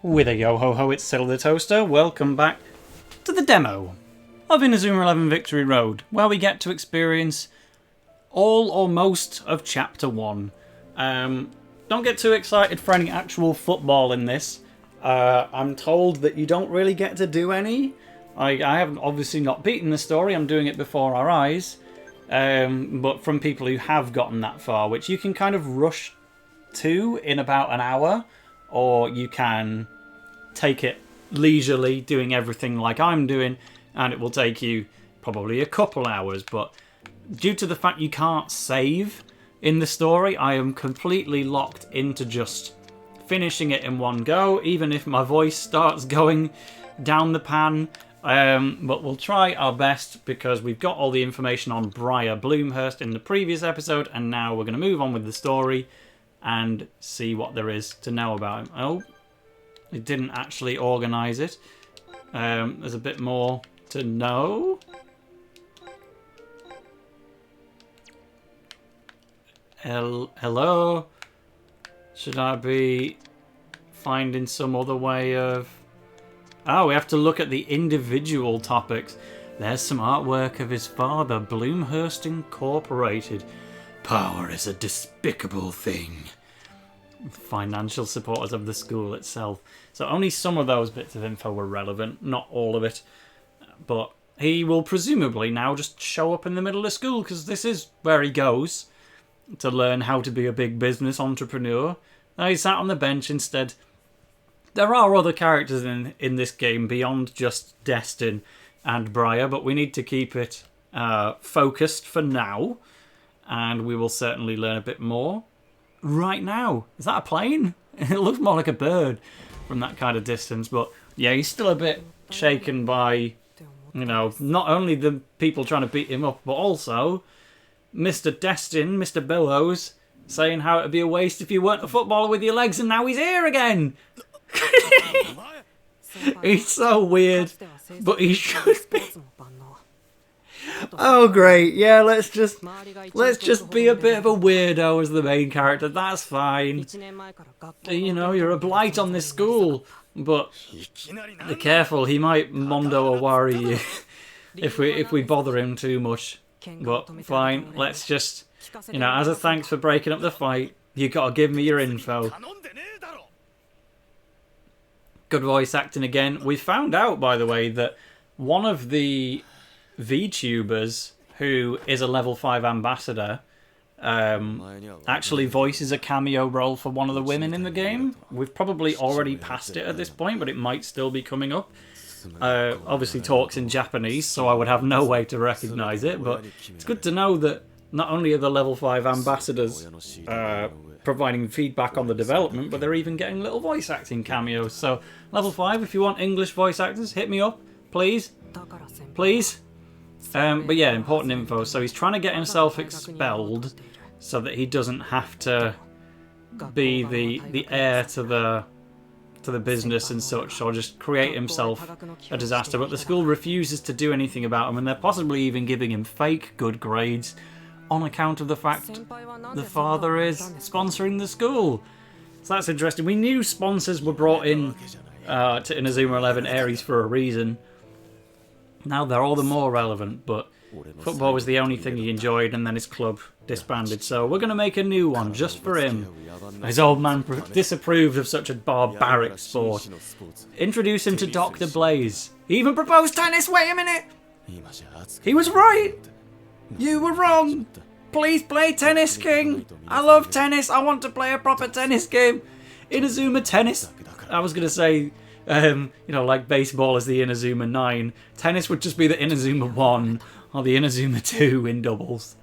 With a yo-ho-ho, it's TaleOfTheToaster. Welcome back to the demo of Inazuma 11 Victory Road, where we get to experience all or most of Chapter 1. Don't get too excited for any actual football in this. I'm told that you don't really get to do any. I have obviously not beaten the story, I'm doing it before our eyes. But from people who have gotten that far, which you can kind of rush to in about an hour, or you can take it leisurely, doing everything like I'm doing, and it will take you probably a couple hours. But due to the fact you can't save in the story, I am completely locked into just finishing it in one go, even if my voice starts going down the pan. But we'll try our best because we've got all the information on Briar Bloomhurst in the previous episode, and now we're going to move on with the story and see what there is to know about him. Oh, it didn't actually organise it. There's a bit more to know. Hello? Should I be finding some other way of... Oh, we have to look at the individual topics. There's some artwork of his father, Bloomhurst Incorporated. Power is a despicable thing. Financial supporters of the school itself. So only some of those bits of info were relevant, not all of it. But he will presumably now just show up in the middle of school, because this is where he goes to learn how to be a big business entrepreneur. Now he sat on the bench instead. There are other characters in this game beyond just Destin and Briar, but we need to keep it focused for now. And we will certainly learn a bit more right now. Is that a plane? It looks more like a bird from that kind of distance. But yeah, he's still a bit shaken by, you know, not only the people trying to beat him up, but also Mr. Destin, Mr. Billows, saying how it'd be a waste if you weren't a footballer with your legs, and now he's here again. He's so weird, but he should be. Oh great, yeah, let's just be a bit of a weirdo as the main character. That's fine. You know, you're a blight on this school, but be careful, he might mondo or worry you if we bother him too much. But fine, let's just, you know, as a thanks for breaking up the fight, you gotta give me your info. Good voice acting again. We found out, by the way, that one of the VTubers, who is a level 5 ambassador, actually voices a cameo role for one of the women in the game. We've probably already passed it at this point, but it might still be coming up. Obviously talks in Japanese, so I would have no way to recognise it, but it's good to know that not only are the level 5 ambassadors providing feedback on the development, but they're even getting little voice acting cameos. So level 5, if you want English voice actors, hit me up, please. Please. But yeah, important info. So he's trying to get himself expelled so that he doesn't have to be the heir to the business and such, or just create himself a disaster. But the school refuses to do anything about him, and they're possibly even giving him fake good grades on account of the fact the father is sponsoring the school. So that's interesting. We knew sponsors were brought in to Inazuma 11 Aries for a reason. Now they're all the more relevant, but football was the only thing he enjoyed, and then his club disbanded. So we're going to make a new one just for him. His old man disapproved of such a barbaric sport. Introduce him to Dr. Blaze. He even proposed tennis. Wait a minute. He was right. You were wrong. Please play tennis, King. I love tennis. I want to play a proper tennis game. Inazuma tennis. I was going to say, you know, like baseball is the Inazuma 9. Tennis would just be the Inazuma 1 or the Inazuma 2 in doubles.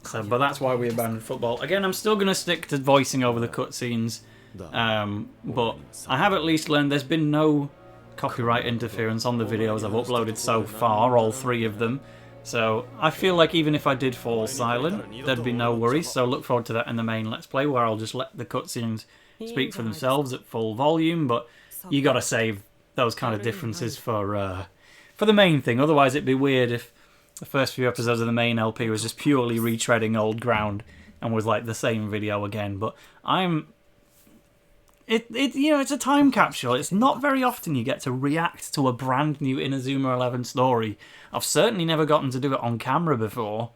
So, but that's why we abandoned football. Again, I'm still going to stick to voicing over the cutscenes. But I have at least learned there's been no copyright interference on the videos I've uploaded so far, all 3 of them. So I feel like even if I did fall silent, there'd be no worries. So look forward to that in the main Let's Play, where I'll just let the cutscenes speak for themselves at full volume. But you gotta save those kind of differences for the main thing. Otherwise it'd be weird if the first few episodes of the main LP was just purely retreading old ground. and was like the same video again. But it's a time capsule. It's not very often you get to react to a brand new Inazuma 11 story. I've certainly never gotten to do it on camera before.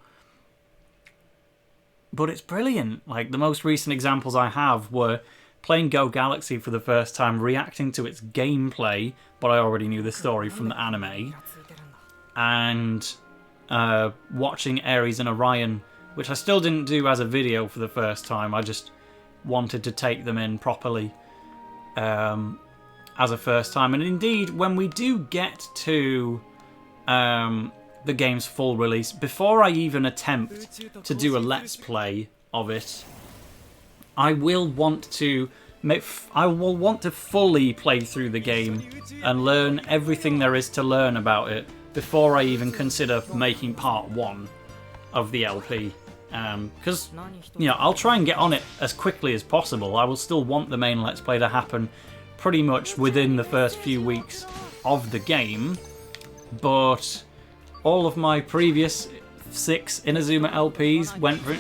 But it's brilliant. Like, the most recent examples I have were playing Go Galaxy for the first time, reacting to its gameplay, but I already knew the story from the anime, and watching Ares and Orion, which I still didn't do as a video for the first time. I just wanted to take them in properly as a first time. And indeed, when we do get to the game's full release, before I even attempt to do a let's play of it, I will want to fully play through the game and learn everything there is to learn about it before I even consider making part 1 of the LP. Because, I'll try and get on it as quickly as possible. I will still want the main let's play to happen pretty much within the first few weeks of the game, but all of my previous 6 Inazuma LPs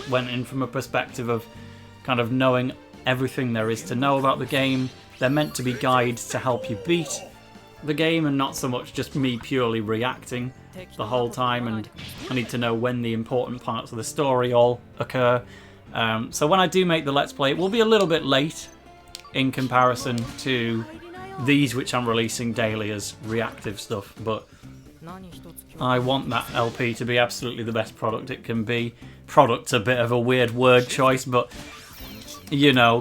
went in from a perspective of kind of knowing everything there is to know about the game. They're meant to be guides to help you beat the game, and not so much just me purely reacting the whole time, and I need to know when the important parts of the story all occur. So when I do make the let's play, it will be a little bit late in comparison to these, which I'm releasing daily as reactive stuff, but I want that LP to be absolutely the best product it can be. Product's a bit of a weird word choice, but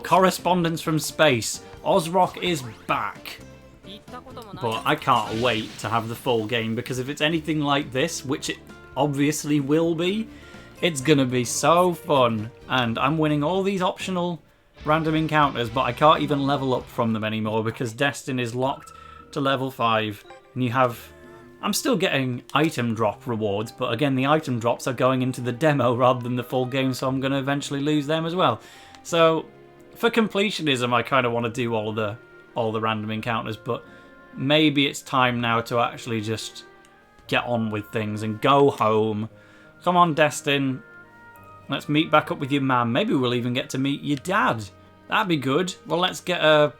correspondence from space. Ozrock is back. But I can't wait to have the full game, because if it's anything like this, which it obviously will be, it's gonna be so fun. And I'm winning all these optional random encounters, but I can't even level up from them anymore because Destin is locked to level 5, and I'm still getting item drop rewards, but again, the item drops are going into the demo rather than the full game, so I'm going to eventually lose them as well. So, for completionism, I kind of want to do all the random encounters, but maybe it's time now to actually just get on with things and go home. Come on, Destin. Let's meet back up with your mum. Maybe we'll even get to meet your dad. That'd be good. Well, let's get a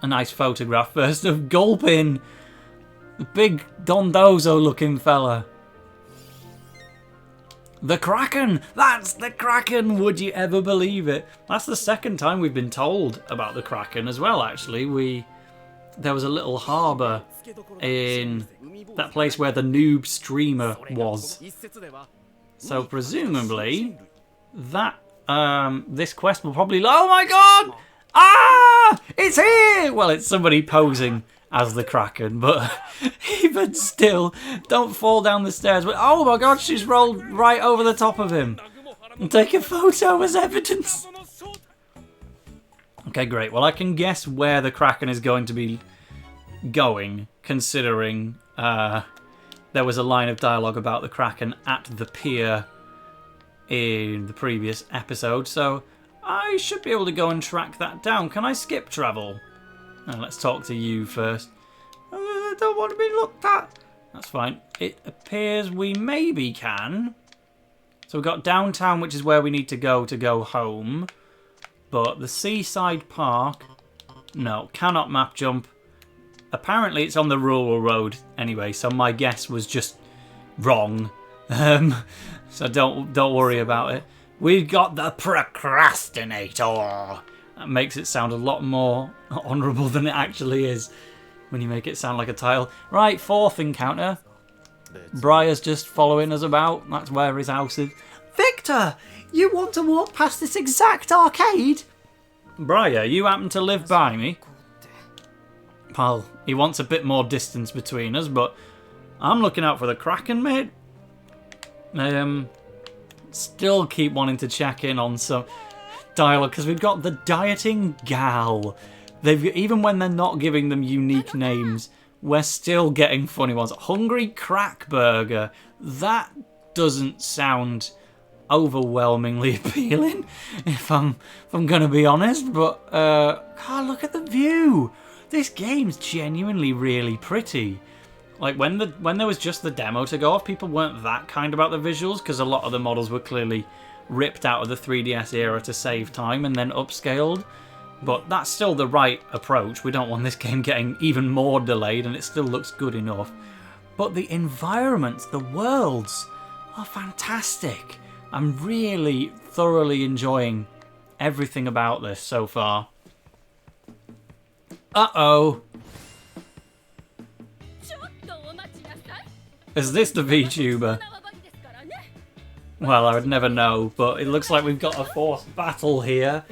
nice photograph first of Gulpin. The big Dondozo looking fella. The Kraken! That's the Kraken! Would you ever believe it? That's the second time we've been told about the Kraken as well, actually. There was a little harbour in that place where the noob streamer was. So presumably, this quest will probably... Oh my god! Ah! It's here! Well, it's somebody posing as the Kraken, but even still, don't fall down the stairs. But oh my god, she's rolled right over the top of him. And take a photo as evidence. Okay, great. Well, I can guess where the Kraken is going to be going, considering there was a line of dialogue about the Kraken at the pier in the previous episode, so I should be able to go and track that down. Can I skip travel? Let's talk to you first. I don't want to be looked at. That's fine. It appears we maybe can. So we've got downtown, which is where we need to go home. But the seaside park, no, cannot map jump. Apparently it's on the rural road anyway, so my guess was just wrong. So don't worry about it. We've got the procrastinator. That makes it sound a lot more honourable than it actually is when you make it sound like a title. Right, 4th encounter. Briar's just following us about. That's where his house is. Victor, you want to walk past this exact arcade? Briar, you happen to live by me? Pal, he wants a bit more distance between us, but I'm looking out for the Kraken, mate. Still keep wanting to check in on some dialogue, because we've got the dieting gal. Even when they're not giving them unique names, we're still getting funny ones. Hungry Crack Burger. That doesn't sound overwhelmingly appealing, if I'm gonna be honest. But God, look at the view. This game's genuinely really pretty. Like when there was just the demo to go off, people weren't that kind about the visuals because a lot of the models were clearly ripped out of the 3DS era to save time and then upscaled. But that's still the right approach. We don't want this game getting even more delayed, and it still looks good enough. But the environments, the worlds, are fantastic. I'm really thoroughly enjoying everything about this so far. Uh-oh. Is this the VTuber? Well, I would never know, but it looks like we've got a forced battle here.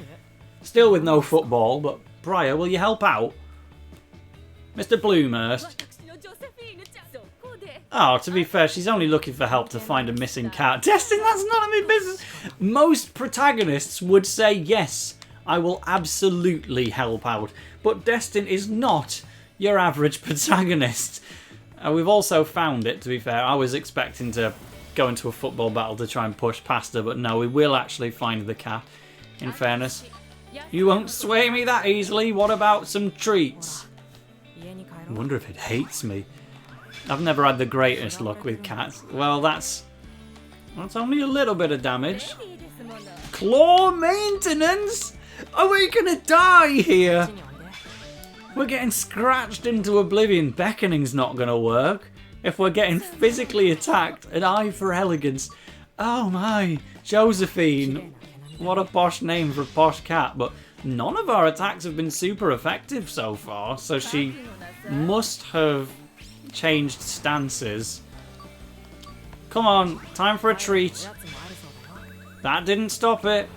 Still with no football, but Briar, will you help out? Mr. Bloomhurst. Oh, to be fair, she's only looking for help to find a missing cat. Destin, that's none of my business. Most protagonists would say, yes, I will absolutely help out. But Destin is not your average protagonist. We've also found it, to be fair. I was expecting to go into a football battle to try and push past her, but no, we will actually find the cat, in fairness. You won't sway me that easily. What about some treats? I wonder if it hates me. I've never had the greatest luck with cats. Well, that's only a little bit of damage. Claw maintenance? Are we gonna die here? We're getting scratched into oblivion. Beckoning's not gonna work. If we're getting physically attacked, an eye for elegance. Oh my, Josephine. What a posh name for a posh cat, but none of our attacks have been super effective so far, so she must have changed stances. Come on, time for a treat. That didn't stop it.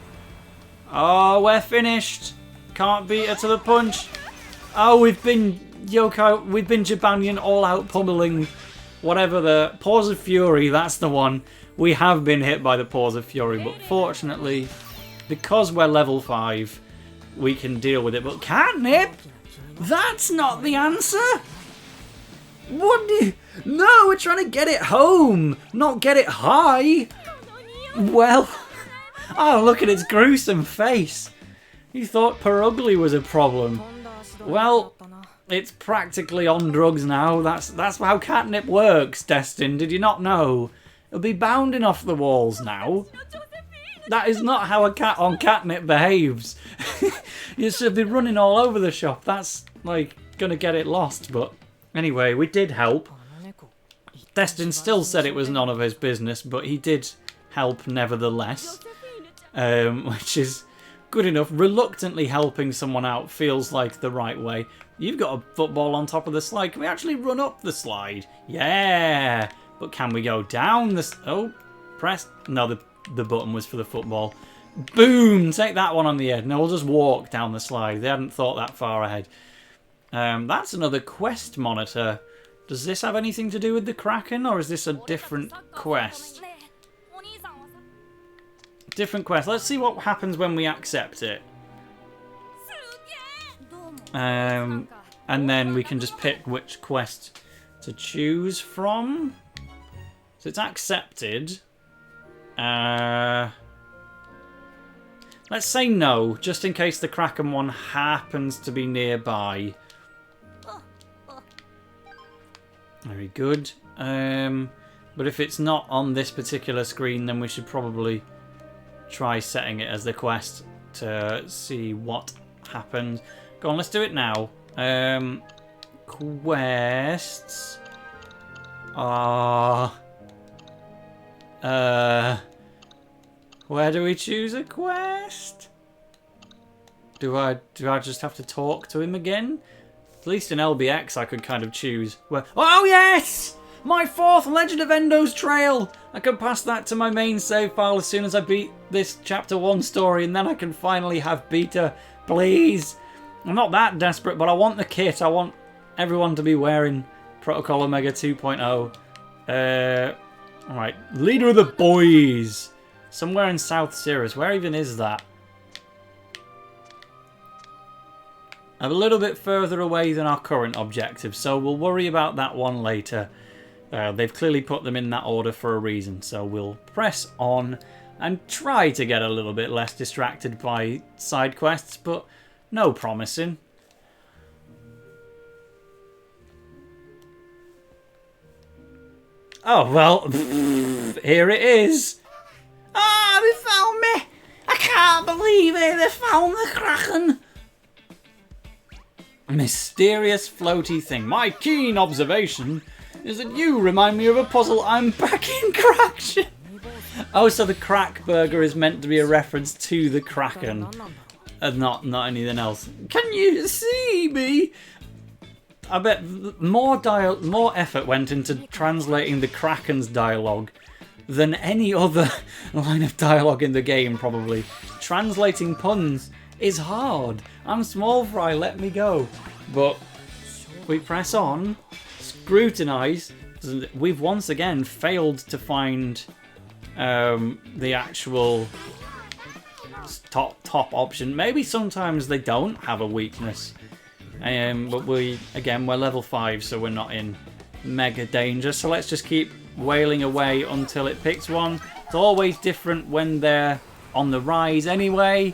Oh, we're finished. Can't beat her to the punch. Oh, we've been Jabanian all-out pummeling whatever the Paws of Fury, that's the one. We have been hit by the Paws of Fury, but fortunately, because we're level 5, we can deal with it. But catnip? That's not the answer! What do you... No, we're trying to get it home, not get it high! Well... Oh, look at its gruesome face! You thought Perugly was a problem. Well, it's practically on drugs now. That's how catnip works, Destin. Did you not know? It'll be bounding off the walls now. That is not how a cat on catnip behaves. You should be running all over the shop. That's, like, gonna get it lost. But anyway, we did help. Destin still said it was none of his business, but he did help nevertheless. Which is good enough. Reluctantly helping someone out feels like the right way. You've got a football on top of the slide. Can we actually run up the slide? Yeah! But can we go down the... Oh, press... No, the button was for the football. Boom! Take that one on the head. No, we'll just walk down the slide. They hadn't thought that far ahead. That's another quest monitor. Does this have anything to do with the Kraken, or is this a different quest? Different quest. Let's see what happens when we accept it. And then we can just pick which quest to choose from. So it's accepted. Let's say no, just in case the Kraken one happens to be nearby. Very good. But if it's not on this particular screen, then we should probably try setting it as the quest to see what happens. Go on, let's do it now. Quests are... where do we choose a quest? Do I just have to talk to him again? At least in LBX I could kind of choose where... Oh yes! My 4th Legend of Endo's Trail! I can pass that to my main save file as soon as I beat this Chapter 1 story, and then I can finally have beta. Please! I'm not that desperate, but I want the kit. I want everyone to be wearing Protocol Omega 2.0. Alright, Leader of the Boys! Somewhere in South Sirius. Where even is that? A little bit further away than our current objective, so we'll worry about that one later. They've clearly put them in that order for a reason, so we'll press on and try to get a little bit less distracted by side quests, but no promising. Oh, well, here it is. Ah, they found can't believe it! They found the Kraken! Mysterious floaty thing. My keen observation is that you remind me of a puzzle I'm back in Craction. Oh, so the Crack Burger is meant to be a reference to the Kraken, and not anything else. Can you see me? I bet more effort went into translating the Kraken's dialogue than any other line of dialogue in the game, probably. Translating puns is hard. I'm small fry, let me go. But we press on, scrutinise. We've once again failed to find the actual top option. Maybe sometimes they don't have a weakness. But we're level 5, so we're not in mega danger. So let's just keep wailing away until it picks one. It's always different when they're on the rise anyway.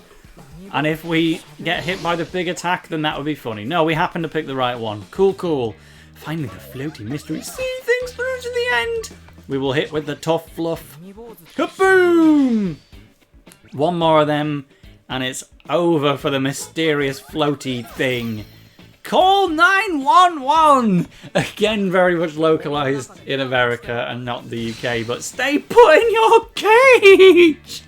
And if we get hit by the big attack, then that would be funny. No, we happen to pick the right one. Cool, cool. Finally, the floaty mystery. See things through to the end. We will hit with the tough fluff. Kaboom! One more of them, and it's over for the mysterious floaty thing. Call 911! Again, very much localised in America and not the UK, but stay put in your cage!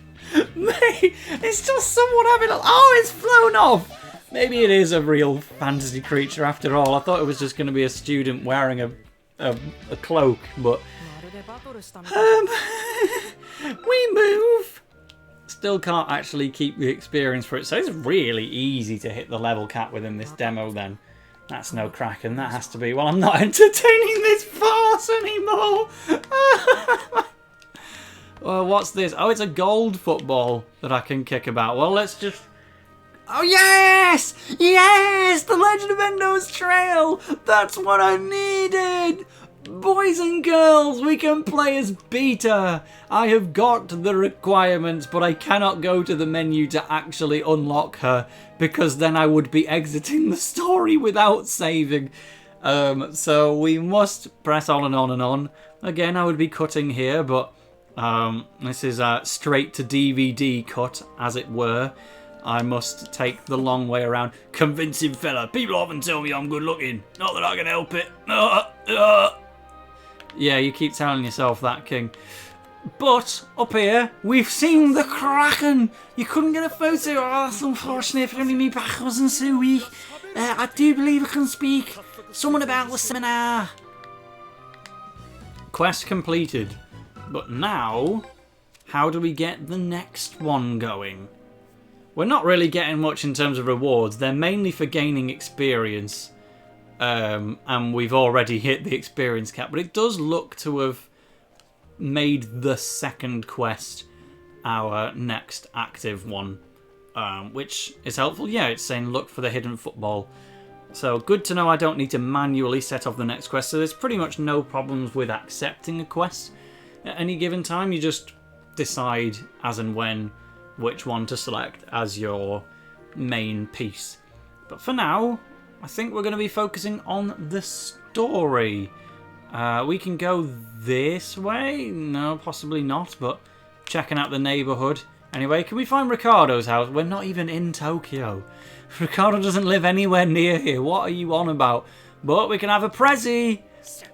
Mate, it's just someone having a... Oh, it's flown off! Maybe it is a real fantasy creature after all. I thought it was just going to be a student wearing a cloak, but... we move! Still can't actually keep the experience for it, so it's really easy to hit the level cap within this demo then. That's no Kraken, that has to be... Well, I'm not entertaining this farce anymore! Well, what's this? Oh, it's a gold football that I can kick about. Well, let's just... Oh, yes! Yes! The Legend of Endo's Trail! That's what I needed! Boys and girls, we can play as Beta. I have got the requirements, but I cannot go to the menu to actually unlock her, because then I would be exiting the story without saving. So we must press on and on and on. Again, I would be cutting here, but this is a straight to DVD cut, as it were. I must take the long way around. Convincing fella. People often tell me I'm good looking. Not that I can help it. Yeah, you keep telling yourself that, King. But, up here, we've seen the Kraken! You couldn't get a photo? Oh, that's unfortunate. If only me back wasn't so weak. I do believe I can speak. Someone about the seminar. Quest completed. But now, how do we get the next one going? We're not really getting much in terms of rewards. They're mainly for gaining experience. And we've already hit the experience cap, but it does look to have made the second quest our next active one, which is helpful. Yeah, it's saying look for the hidden football. So good to know I don't need to manually set off the next quest, so there's pretty much no problems with accepting a quest at any given time. You just decide as and when which one to select as your main piece. But for now, I think we're going to be focusing on the story. We can go this way? No, possibly not, but checking out the neighbourhood. Anyway, can we find Ricardo's house? We're not even in Tokyo. Ricardo doesn't live anywhere near here. What are you on about? But we can have a Prezi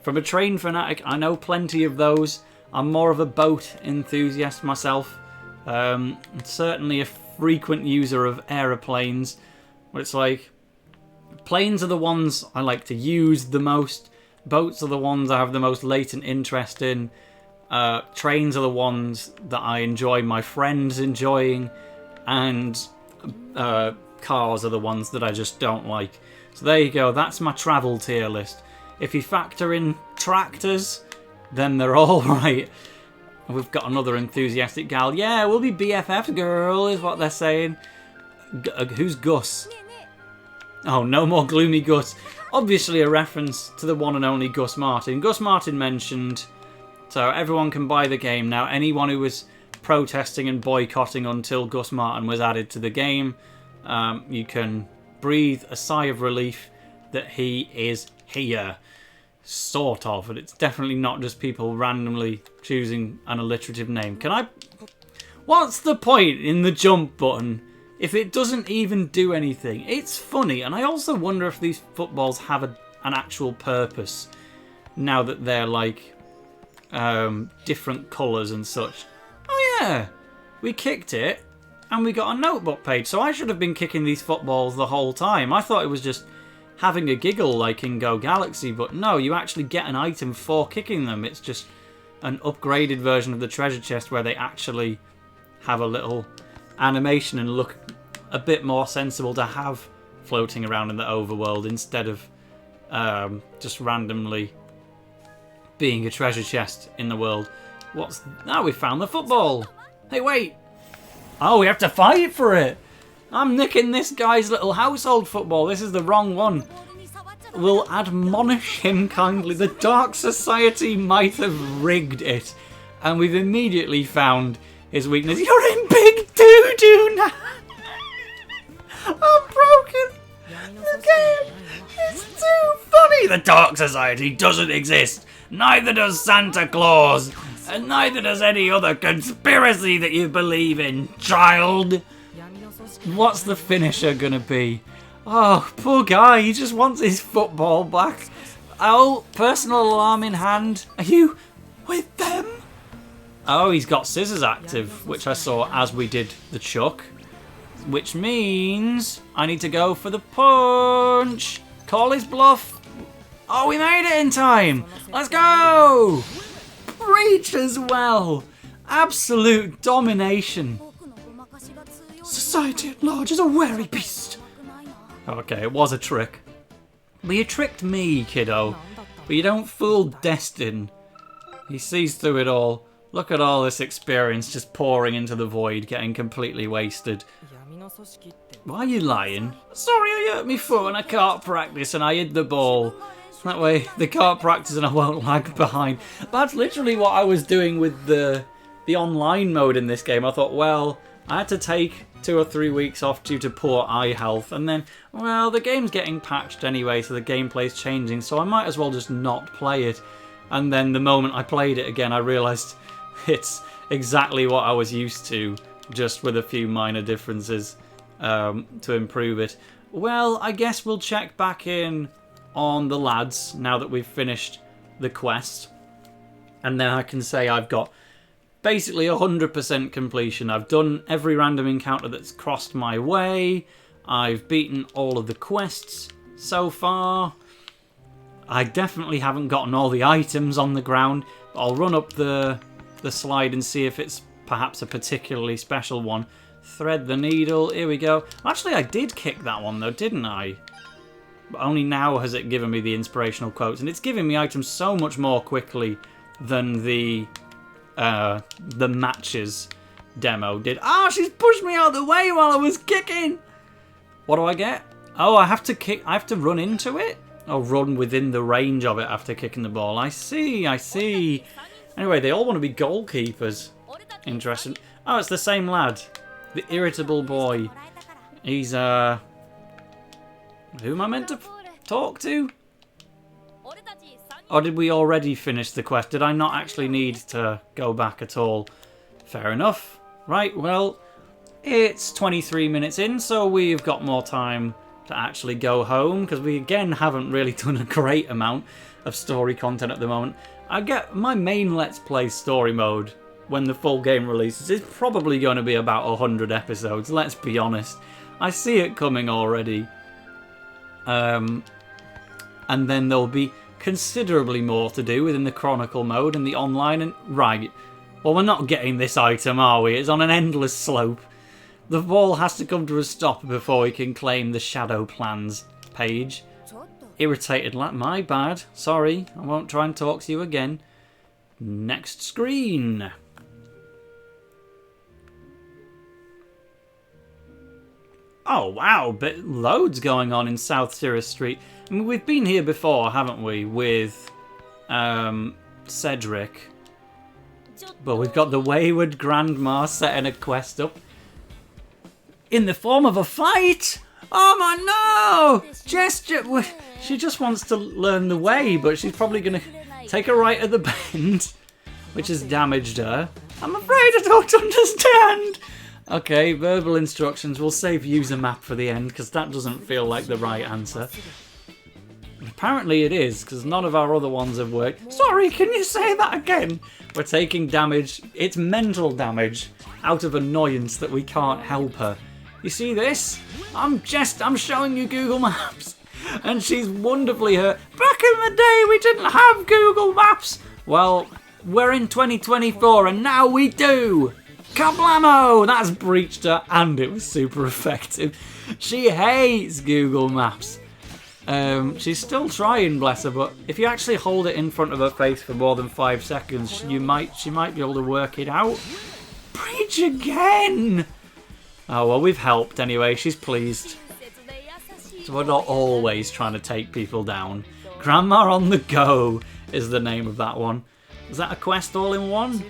from a train fanatic. I know plenty of those. I'm more of a boat enthusiast myself. Certainly a frequent user of aeroplanes. But it's like... planes are the ones I like to use the most. Boats are the ones I have the most latent interest in. Trains are the ones that I enjoy my friends enjoying. And cars are the ones that I just don't like. So there you go. That's my travel tier list. If you factor in tractors, then they're all right. We've got another enthusiastic gal. Yeah, we'll be BFFs, girl, is what they're saying. Who's Gus? Oh, no more gloomy Gus. Obviously a reference to the one and only Gus Martin. Gus Martin mentioned, so everyone can buy the game now. Anyone who was protesting and boycotting until Gus Martin was added to the game, you can breathe a sigh of relief that he is here. Sort of, but it's definitely not just people randomly choosing an alliterative name. Can I... What's the point in the jump button if it doesn't even do anything? It's funny, and I also wonder if these footballs have an actual purpose now that they're like different colours and such. Oh yeah, we kicked it and we got a notebook page, so I should have been kicking these footballs the whole time. I thought it was just having a giggle like in Go Galaxy, but no, you actually get an item for kicking them. It's just an upgraded version of the treasure chest where they actually have a little animation and look a bit more sensible to have floating around in the overworld instead of just randomly being a treasure chest in the world. What's... Now we found the football! Hey, wait! Oh, we have to fight for it! I'm nicking this guy's little household football. This is the wrong one. We'll admonish him kindly. The Dark Society might have rigged it. And we've immediately found his weakness. You're in big doo-doo now! I'm broken! The game is too funny! The Dark Society doesn't exist! Neither does Santa Claus! And neither does any other conspiracy that you believe in, child! What's the finisher gonna be? Oh, poor guy, he just wants his football back. Oh, personal alarm in hand. Are you with them? Oh, he's got scissors active, which I saw as we did the chuck. Which means I need to go for the punch. Call his bluff. Oh, we made it in time. Let's go. Breach as well. Absolute domination. Society at large is a wary beast. Okay, it was a trick. But you tricked me, kiddo. But you don't fool Destin. He sees through it all. Look at all this experience just pouring into the void, getting completely wasted. Why are you lying? Sorry, I hurt my foot and I can't practice and I hid the ball. That way they can't practice and I won't lag behind. That's literally what I was doing with the online mode in this game. I thought, well, I had to take 2 or 3 weeks off due to poor eye health, and then, well, the game's getting patched anyway, so the gameplay's changing, so I might as well just not play it. And then the moment I played it again, I realised it's exactly what I was used to, just with a few minor differences to improve it. Well, I guess we'll check back in on the lads now that we've finished the quest, and then I can say I've got basically 100% completion. I've done every random encounter that's crossed my way. I've beaten all of the quests so far. I definitely haven't gotten all the items on the ground. But I'll run up the slide and see if it's perhaps a particularly special one. Thread the needle. Here we go. Actually, I did kick that one though, didn't I? But only now has it given me the inspirational quotes. And it's giving me items so much more quickly than the matches demo did. Ah, she's pushed me out of the way while I was kicking. What do I get? Oh, I have to kick. I have to run into it. Or run within the range of it after kicking the ball. I see. I see. Anyway, they all want to be goalkeepers. Interesting. Oh, it's the same lad, the irritable boy. He's who am I meant to talk to? Or did we already finish the quest? Did I not actually need to go back at all? Fair enough. Right, well, it's 23 minutes in, so we've got more time to actually go home, because we, again, haven't really done a great amount of story content at the moment. I get my main Let's Play story mode, when the full game releases, is probably going to be about 100 episodes, let's be honest. I see it coming already. And then there'll be considerably more to do within the Chronicle mode and the online, and right, well, we're not getting this item, are we? It's on an endless slope. The ball has to come to a stop before we can claim the Shadow Plans page. Irritated lad, my bad. Sorry, I won't try and talk to you again. Next screen. Oh wow, but loads going on in South Cirrus Street. I mean, we've been here before, haven't we, with Cedric. But we've got the Wayward Grandma setting a quest up in the form of a fight. Oh my no! She just wants to learn the way, but she's probably going to take a right at the bend, which has damaged her. I'm afraid I don't understand. Okay, verbal instructions. We'll save user map for the end because that doesn't feel like the right answer. Apparently it is, because none of our other ones have worked. Sorry, can you say that again? We're taking damage. It's mental damage out of annoyance that we can't help her. You see this? I'm showing you Google Maps. And she's wonderfully hurt. Back in the day, we didn't have Google Maps. Well, we're in 2024 and now we do. Kablamo! That's breached her and it was super effective. She hates Google Maps. She's still trying, bless her, but if you actually hold it in front of her face for more than 5 seconds, she might be able to work it out. Breach again! Oh, well, we've helped anyway. She's pleased. So we're not always trying to take people down. Grandma on the Go is the name of that one. Is that a quest all in one?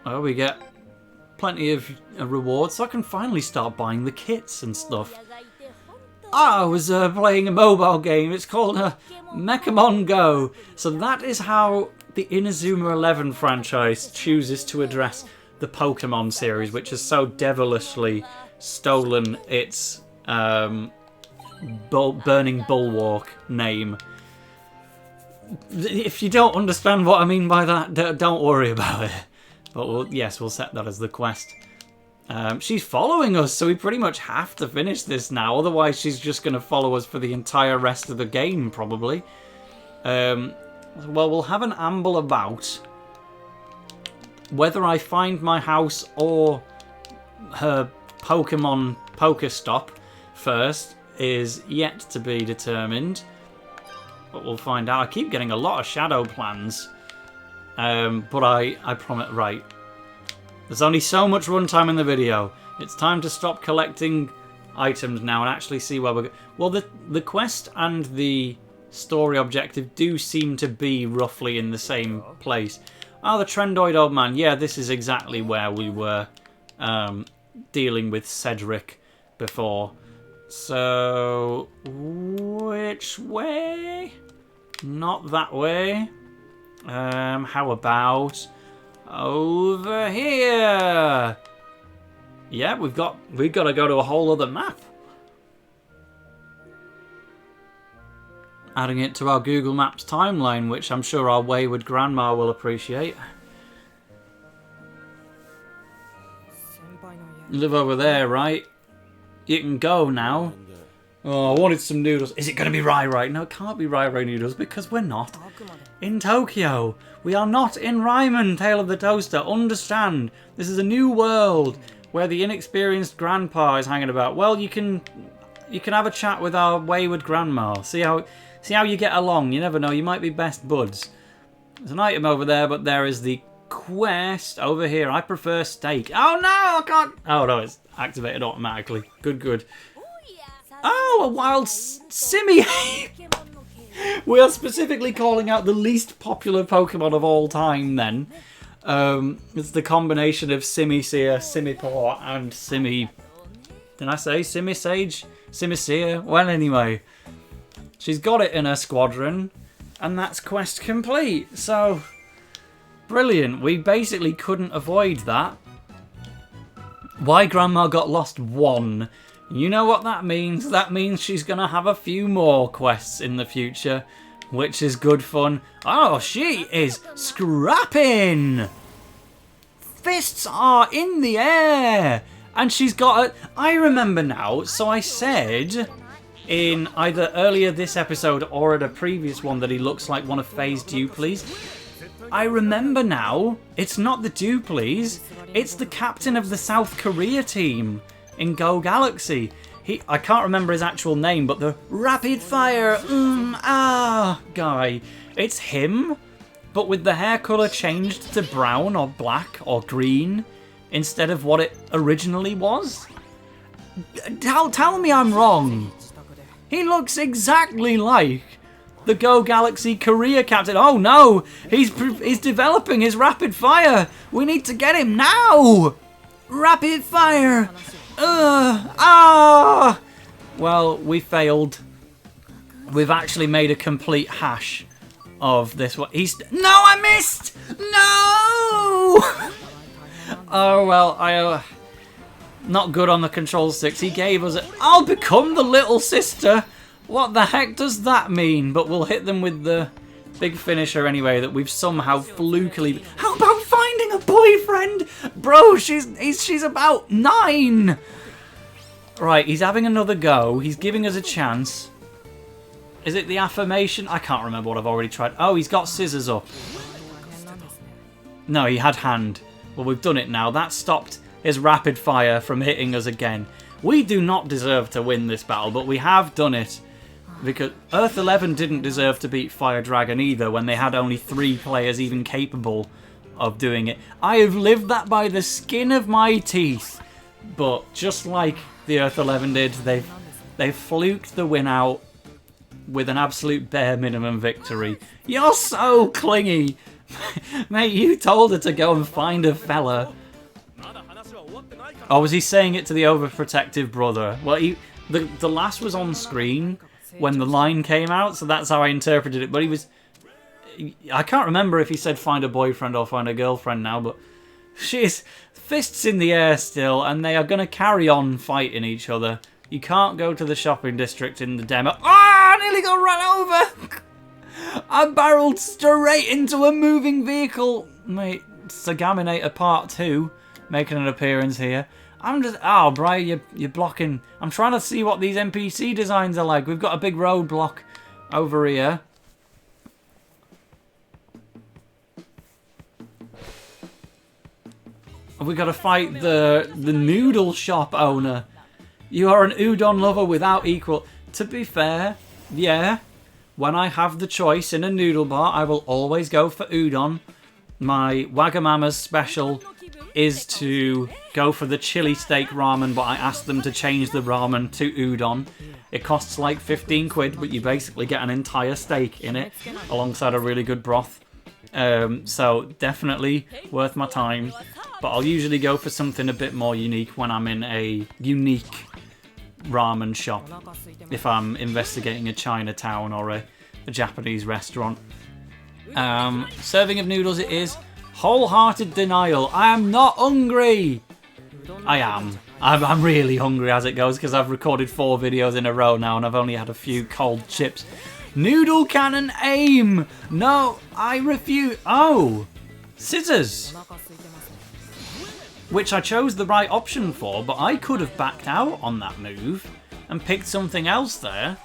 Oh, we get plenty of rewards, so I can finally start buying the kits and stuff. I was playing a mobile game. It's called Mechamon Go. So that is how the Inazuma 11 franchise chooses to address the Pokemon series, which has so devilishly stolen its Burning Bulwark name. If you don't understand what I mean by that, don't worry about it. But yes, we'll set that as the quest. She's following us, so we pretty much have to finish this now. Otherwise, she's just going to follow us for the entire rest of the game, probably. Well, we'll have an amble about. Whether I find my house or her Pokemon Pokestop first is yet to be determined. But we'll find out. I keep getting a lot of shadow plans. But I promise, right. There's only so much runtime in the video. It's time to stop collecting items now and actually see where we're going. Well, the quest and the story objective do seem to be roughly in the same place. Oh, the Trendoid old man. Yeah, this is exactly where we were dealing with Cedric before. So, which way? Not that way. How about over here? Yeah, we've got to go to a whole other map. Adding it to our Google Maps timeline, which I'm sure our wayward grandma will appreciate. You live over there, right? You can go now. Oh, I wanted some noodles. Is it going to be Rai Rai? No, it can't be Rai Rai noodles because we're not in Tokyo. We are not in Ryman, Tale of the Toaster. Understand, this is a new world where the inexperienced grandpa is hanging about. Well, you can have a chat with our wayward grandma. See how you get along. You never know. You might be best buds. There's an item over there, but there is the quest over here. I prefer steak. Oh no, I can't. Oh no, it's activated automatically. Good. Oh, a wild Simiape! We are specifically calling out the least popular Pokemon of all time then. It's the combination of Simisear, Simipour, and Did I say Simisage? Simisear? Well, anyway. She's got it in her squadron, and that's quest complete. So, brilliant. We basically couldn't avoid that. Why Grandma got lost 1. You know what that means? That means she's going to have a few more quests in the future, which is good fun. Oh, she is scrapping! Fists are in the air! And she's got a... I remember now, so I said in either earlier this episode or at a previous one that he looks like one of Faye's Duplies. I remember now, it's not the Duplies, it's the captain of the South Korea team in Go Galaxy. I can't remember his actual name, but the rapid fire guy. It's him, but with the hair colour changed to brown or black or green instead of what it originally was. Tell me I'm wrong. He looks exactly like the Go Galaxy Korea captain. Oh no, he's developing his rapid fire. We need to get him now. Rapid fire. Well, we failed. We've actually made a complete hash of this one. No, I missed! No! Oh, well, not good on the control sticks. He gave us I'll become the little sister. What the heck does that mean? But we'll hit them with the big finisher anyway that we've somehow flukily... How about finding a boyfriend? Bro, she's about 9. Right, he's having another go. He's giving us a chance. Is it the affirmation? I can't remember what I've already tried. Oh, he's got scissors up. No, he had hand. Well, we've done it now. That stopped his rapid fire from hitting us again. We do not deserve to win this battle, but we have done it. Because Earth 11 didn't deserve to beat Fire Dragon either when they had only 3 players even capable of doing it. I have lived that by the skin of my teeth. But just like the Earth 11 did, they've fluked the win out with an absolute bare minimum victory. You're so clingy! Mate, you told her to go and find a fella. Oh, was he saying it to the overprotective brother? Well, the last was on screen when the line came out, so that's how I interpreted it. But he was... I can't remember if he said find a boyfriend or find a girlfriend now, but she's fists in the air still, and they are going to carry on fighting each other. You can't go to the shopping district in the demo. Ah! I nearly got run over! I barreled straight into a moving vehicle. Mate, Sagaminator Part 2 making an appearance here. I'm just... Oh, Briar, you're blocking. I'm trying to see what these NPC designs are like. We've got a big roadblock over here. We've got to fight the noodle shop owner. You are an udon lover without equal. To be fair, yeah, when I have the choice in a noodle bar, I will always go for udon. My Wagamama's special is to go for the chili steak ramen, but I asked them to change the ramen to udon. It costs like 15 quid, but you basically get an entire steak in it, alongside a really good broth. So definitely worth my time. But I'll usually go for something a bit more unique when I'm in a unique ramen shop. If I'm investigating a Chinatown or a Japanese restaurant. Serving of noodles it is. Wholehearted denial. I am not hungry. I am. I'm really hungry as it goes because I've recorded 4 videos in a row now and I've only had a few cold chips. Noodle cannon aim. No, I refuse. Oh, scissors. Which I chose the right option for, but I could have backed out on that move and picked something else there.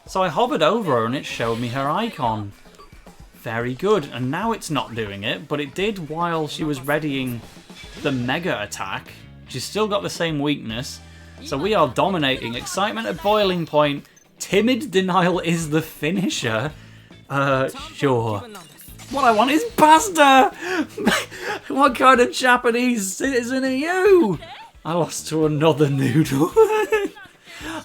So I hovered over her and it showed me her icon. Very good. And now it's not doing it, but it did while she was readying the mega attack. She's still got the same weakness. So we are dominating. Excitement at boiling point. Timid denial is the finisher. Sure. What I want is pasta! What kind of Japanese citizen are you? I lost to another noodle.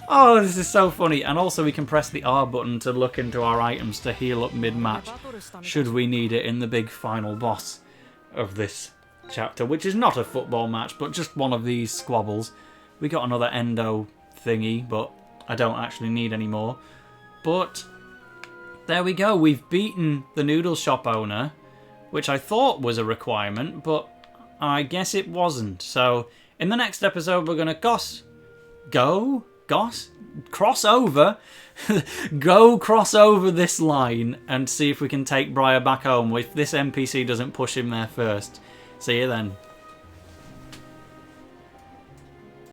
Oh, this is so funny. And also we can press the R button to look into our items to heal up mid-match, should we need it in the big final boss of this chapter, which is not a football match, but just one of these squabbles. We got another endo thingy, but I don't actually need any more. But there we go. We've beaten the noodle shop owner, which I thought was a requirement, but I guess it wasn't. So in the next episode, we're going to cross over this line and see if we can take Briar back home if this NPC doesn't push him there first. See you then.